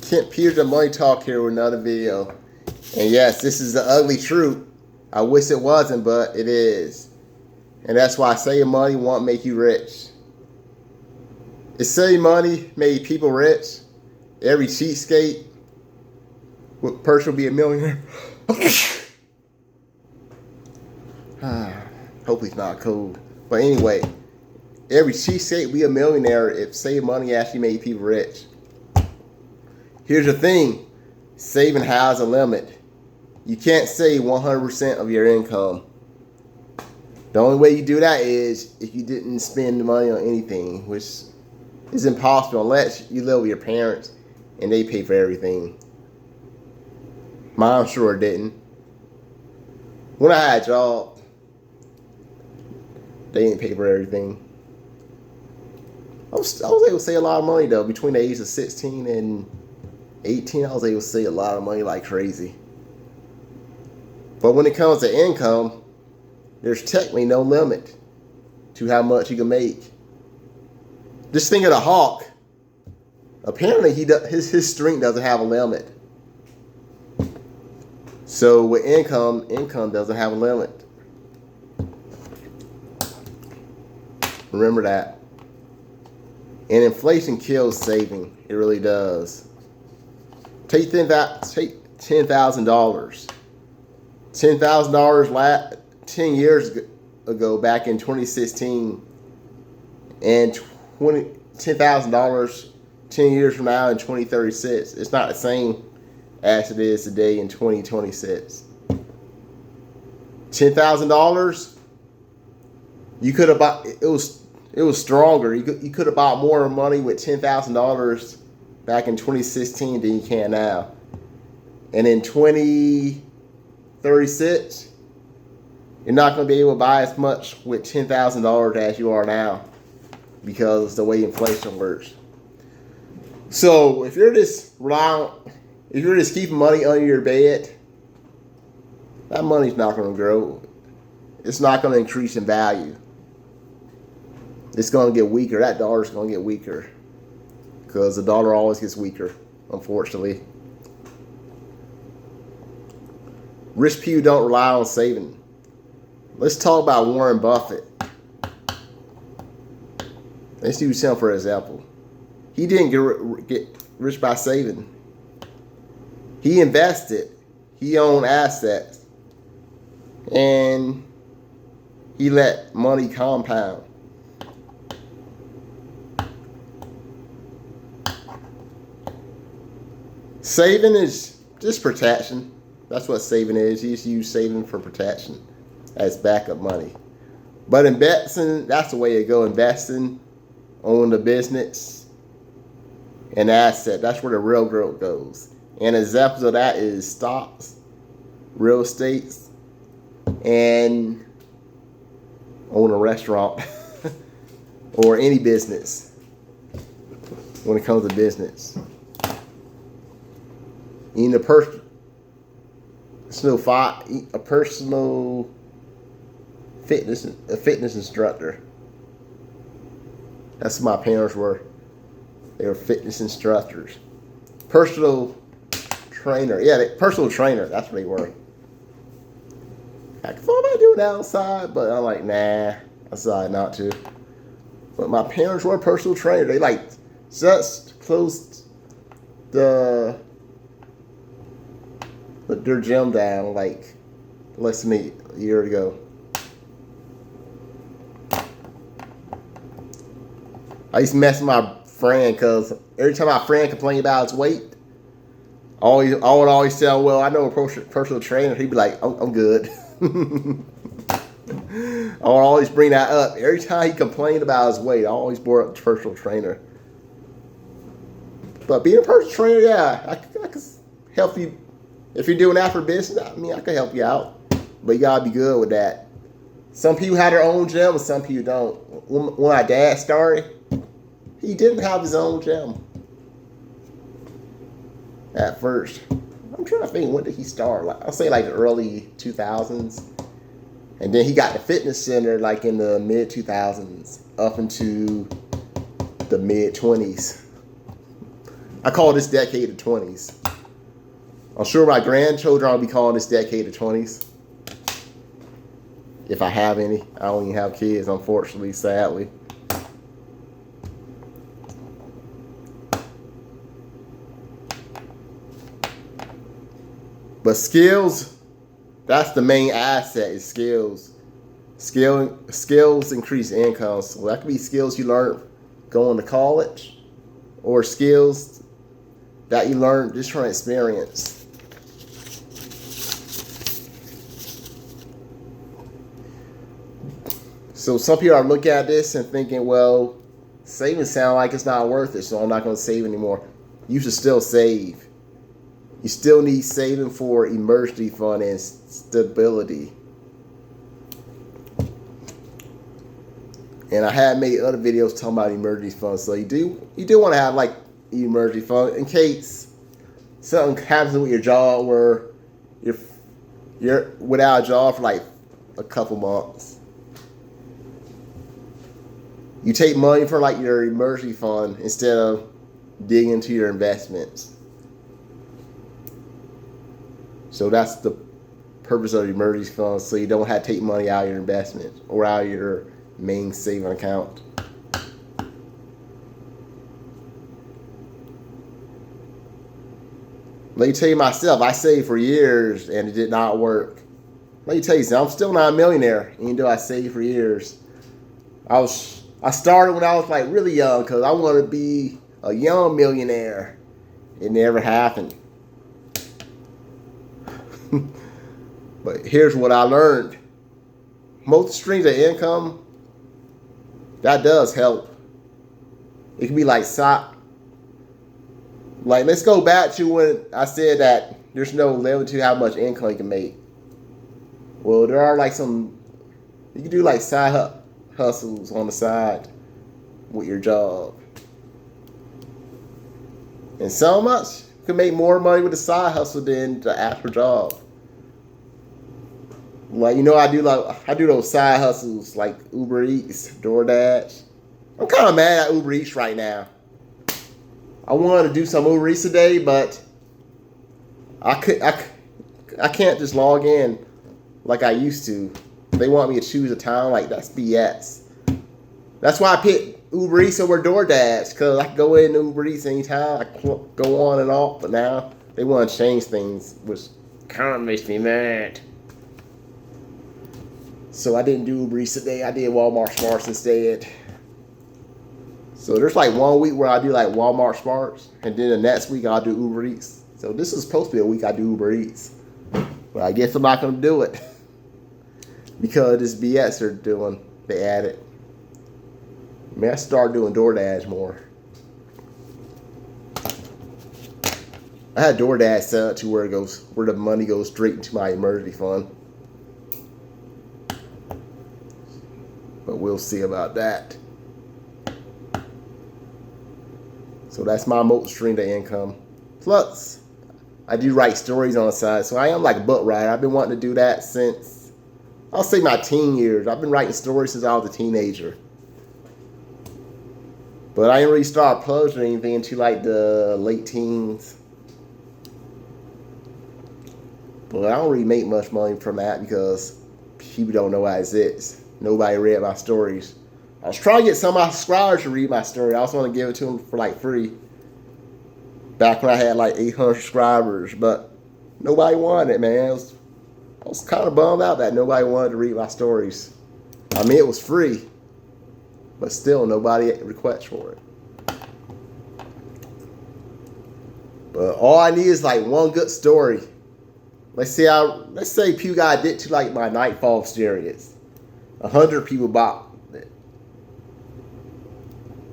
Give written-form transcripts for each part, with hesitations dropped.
Kent Peters of Money Talk here with another video. And yes, this is the ugly truth. I wish it wasn't, but it is. And that's why saving money won't make you rich. If saving money made people rich, every cheapskate person will be a millionaire. Hopefully it's not cold. But anyway, every cheapskate will be a millionaire if saving money actually made people rich. Here's the thing, saving has a limit. You can't save 100% of your income. The only way you do that is if you didn't spend money on anything, which is impossible unless you live with your parents and they pay for everything. Mine sure didn't. When I had a job, they didn't pay for everything. I was able to save a lot of money though. Between the ages of 16 and 18, I was able to save a lot of money like crazy. But when it comes to income, there's technically no limit to how much you can make. Just think of the Hulk. Apparently, his strength doesn't have a limit. So with income doesn't have a limit. Remember that. And inflation kills saving. It really does. Take $10,000. $10,000 10 years ago, back in 2016, and $10,000 10 years from now in 2036. It's not the same as it is today in 2026. $10,000, you could have bought. It was stronger. You could have bought more money with $10,000 back in 2016 than you can now. And in 2036, you're not going to be able to buy as much with $10,000 as you are now because of the way inflation works. So if you're just keeping money under your bed, that money's not going to grow. It's not going to increase in value. It's going to get weaker. That dollar's going to get weaker because the dollar always gets weaker, unfortunately. Rich people don't rely on saving. Let's talk about Warren Buffett. Let's use him for example. He didn't get rich by saving. He invested. He owned assets. And he let money compound. Saving is just protection. That's what saving is. You just use saving for protection as backup money. But investing, that's the way to go. Investing, own the business, and asset. That's where the real growth goes. And examples of that is stocks, real estate, and own a restaurant or any business when it comes to business. In a personal fitness instructor. That's what my parents were. They were fitness instructors. Personal trainer. Yeah, personal trainer. That's what they were. I thought about doing it outside, but I'm like, nah, I decided not to. But my parents were a personal trainer. They just closed their gym down less than a year ago. I used to mess with my friend because every time my friend complained about his weight, I would always tell him, well, I know a personal trainer. He'd be like, I'm good. I would always bring that up. Every time he complained about his weight, I always brought up the personal trainer. But being a personal trainer, yeah, I could help you. If you're doing that for business, I mean, I can help you out. But you got to be good with that. Some people have their own gym and some people don't. When my dad started, he didn't have his own gym at first. I'm trying to think, when did he start? I'll say the early 2000s. And then he got the fitness center in the mid 2000s up into the mid 20s. I call this decade the 20s. I'm sure my grandchildren will be calling this decade the 20s. If I have any. I don't even have kids, unfortunately, sadly. But skills, that's the main asset, is skills. Skills increase income. So that could be skills you learn going to college, or skills that you learn just from experience. So some people are looking at this and thinking, well, saving sounds like it's not worth it, so I'm not going to save anymore. You should still save. You still need saving for emergency fund and stability. And I have made other videos talking about emergency funds. So you do want to have like emergency fund in case something happens with your job where you're without a job for like a couple months. You take money from like your emergency fund instead of digging into your investments. So that's the purpose of the emergency fund, so you don't have to take money out of your investments or out of your main saving account. Let me tell you myself, I saved for years and it did not work. Let me tell you something, I'm still not a millionaire, even though I saved for years. I started when I was like really young because I wanted to be a young millionaire. It never happened. But here's what I learned. Most streams of income, that does help. It can be like let's go back to when I said that there's no limit to how much income you can make. Well, there are like you can do like side hustles on the side with your job. And so much, you can make more money with a side hustle than the actual job. Like, I do those side hustles like Uber Eats, DoorDash. I'm kind of mad at Uber Eats right now. I wanted to do some Uber Eats today, but I can't just log in like I used to. They want me to choose a time, like that's BS. That's why I picked Uber Eats over DoorDash, because I can go in Uber Eats anytime. I can go on and off, but now they want to change things, which kind of makes me mad. So I didn't do Uber Eats today. I did Walmart Smarts instead. So there's like 1 week where I do like Walmart Smarts, and then the next week I'll do Uber Eats. So this is supposed to be a week I do Uber Eats. But I guess I'm not going to do it. Because this BS they're doing, they added. May I start doing DoorDash more. I had DoorDash set up to where the money goes straight into my emergency fund. But we'll see about that. So that's my multi-stream to income. Plus, I do write stories on the side. So I am like a book writer. I've been wanting to do that since, I'll say my teen years. I've been writing stories since I was a teenager. But I didn't really start publishing anything until like the late teens. But I don't really make much money from that because people don't know I exist. Nobody read my stories. I was trying to get some of my subscribers to read my story. I also want to give it to them for like free. Back when I had like 800 subscribers, but nobody wanted it, man. I was kind of bummed out that nobody wanted to read my stories. I mean, it was free, but still nobody requests for it. But all I need is like one good story. Let's say people got addicted to like my Nightfall series. 100 people bought it.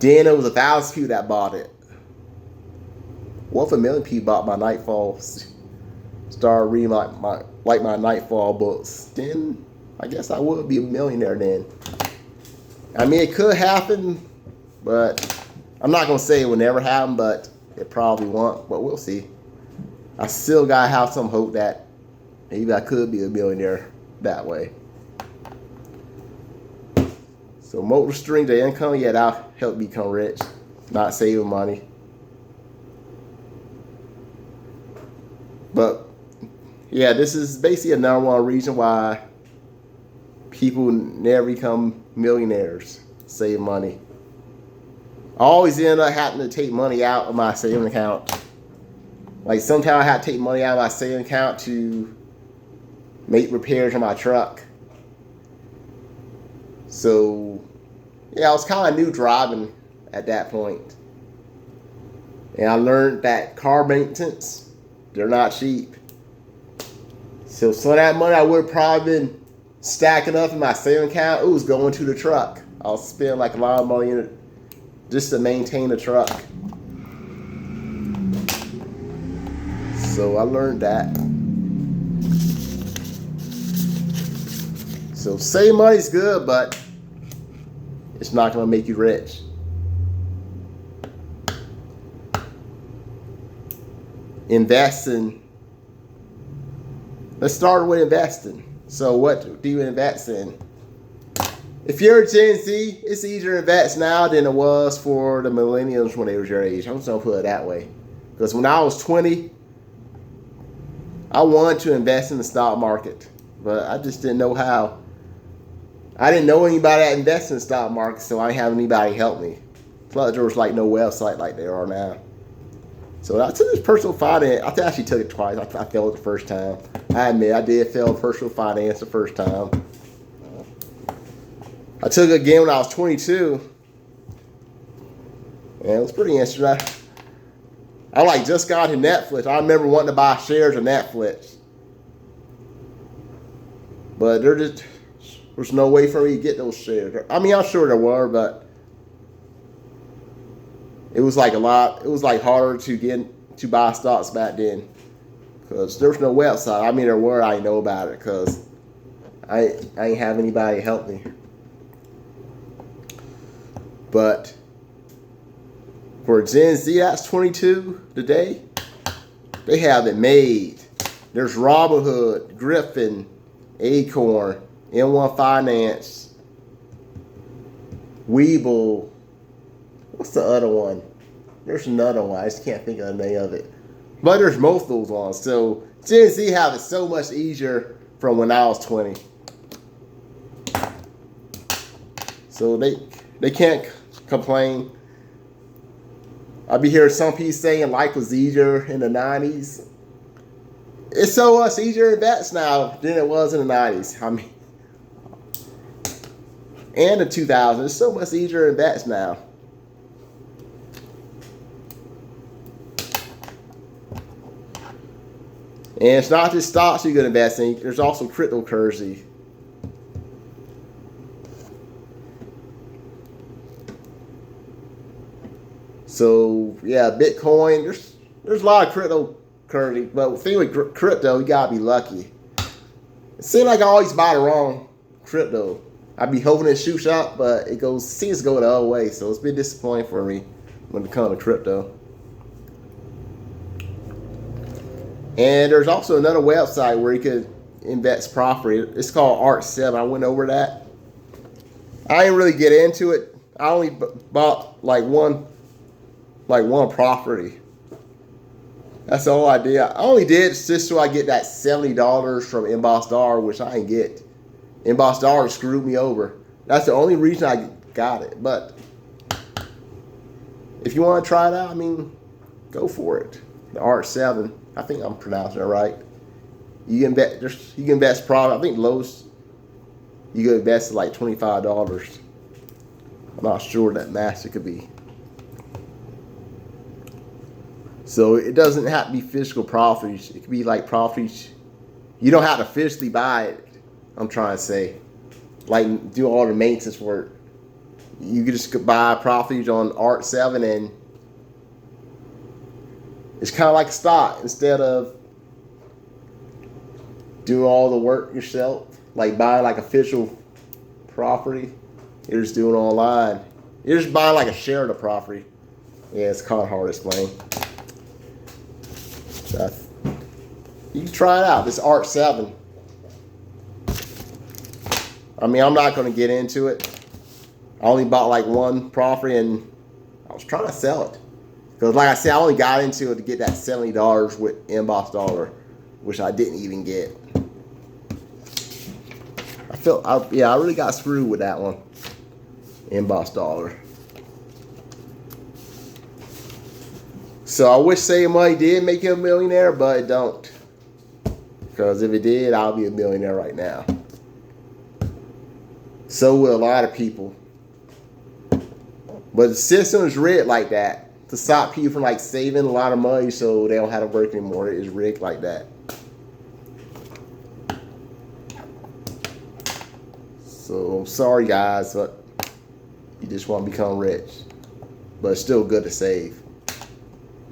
Then there was 1,000 people that bought it. What if 1 million people bought my Nightfall? Started reading my Nightfall books. Then I guess I would be a millionaire then. I mean, it could happen, but I'm not gonna say it will never happen. But it probably won't. But we'll see. I still gotta have some hope that maybe I could be a millionaire that way. So multi stream to income, yeah, that'll help me become rich. Not saving money. But yeah, this is basically a number one reason why people never become millionaires. Save money. I always end up having to take money out of my saving account. Like sometimes I have to take money out of my saving account to make repairs on my truck. So yeah, I was kind of new driving at that point. And I learned that car maintenance, they're not cheap. So some of that money I would have probably been stacking up in my saving account, it was going to the truck. I'll spend like a lot of money in it just to maintain the truck. So I learned that. So save money's good, but it's not going to make you rich. Investing. Let's start with investing. So what do you invest in? If you're a Gen Z, it's easier to invest now than it was for the millennials when they were your age. I'm just going to put it that way. Because when I was 20, I wanted to invest in the stock market, but I just didn't know how. I didn't know anybody that invested in the stock market, so I didn't have anybody help me. Plus, there was like no website like there are now. So I took this personal finance. I actually took it twice. I failed the first time. I admit I did fail personal finance the first time. I took it again when I was 22. And it was pretty interesting. I like just got into Netflix. I remember wanting to buy shares of Netflix. But there's no way for me to get those shares. I mean, I'm sure there were, but it was like harder to get to buy stocks back then. Because there was no website. I mean, there were. I didn't know about it because I ain't have anybody help me. But for Gen Z, that's 22 today. They have it made. There's Robinhood, Griffin, Acorn, M1 Finance, Webull. What's the other one? There's another one. I just can't think of the name of it. But there's most of those ones. So Gen Z have it so much easier from when I was 20. So they can't complain. I be hearing some people saying life was easier in the 90s. It's so much easier to invest now than it was in the 90s. I mean, and the 2000s. It's so much easier to invest now. And it's not just stocks you can invest in. There's also cryptocurrency. So yeah, Bitcoin. There's a lot of cryptocurrency, but the thing with crypto, you gotta be lucky. It seems like I always buy the wrong crypto. I be hoping it shoots up, but it seems to go the other way. So it's been disappointing for me when it comes to crypto. And there's also another website where you could invest property. It's called Art7. I went over that. I didn't really get into it. I only bought like one property. That's the whole idea. I only did just so I get that $70 from Embossed Dollar, which I didn't get. Embossed Dollar screwed me over. That's the only reason I got it. But if you want to try it out, I mean, go for it. The Art7. I think I'm pronouncing it right. You can invest probably, I think lowest you can invest like $25. I'm not sure that max it could be. So it doesn't have to be physical properties. It could be like properties. You don't have to physically buy it. I'm trying to say, like do all the maintenance work. You could just buy properties on Art7 and it's kind of like a stock. Instead of doing all the work yourself, like buying like official property, you're just doing it online. You're just buying like a share of the property. Yeah, it's kind of hard to explain. So you can try it out. This Art7. I mean, I'm not going to get into it. I only bought like one property and I was trying to sell it. Because like I said, I only got into it to get that $70 with Embossed Dollar. which I didn't even get. I really got screwed with that one. Inbox dollar. So I wish Save Money did make you a millionaire, but it don't. Because if it did, I'll be a millionaire right now. So will a lot of people. But the system is rigged like that to stop people from like saving a lot of money so they don't have to work anymore. It's rigged like that. So I'm sorry guys, but you just want to become rich. But it's still good to save.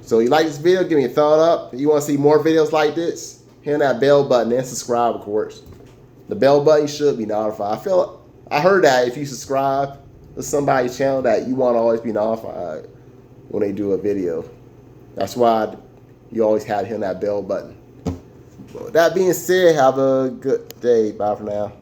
So you like this video, give me a thumb up. If you want to see more videos like this, hit that bell button and subscribe, of course. The bell button should be notified. I heard that if you subscribe to somebody's channel that you want to always be notified when they do a video. That's why you always have to hit that bell button. But with that being said, have a good day. Bye for now.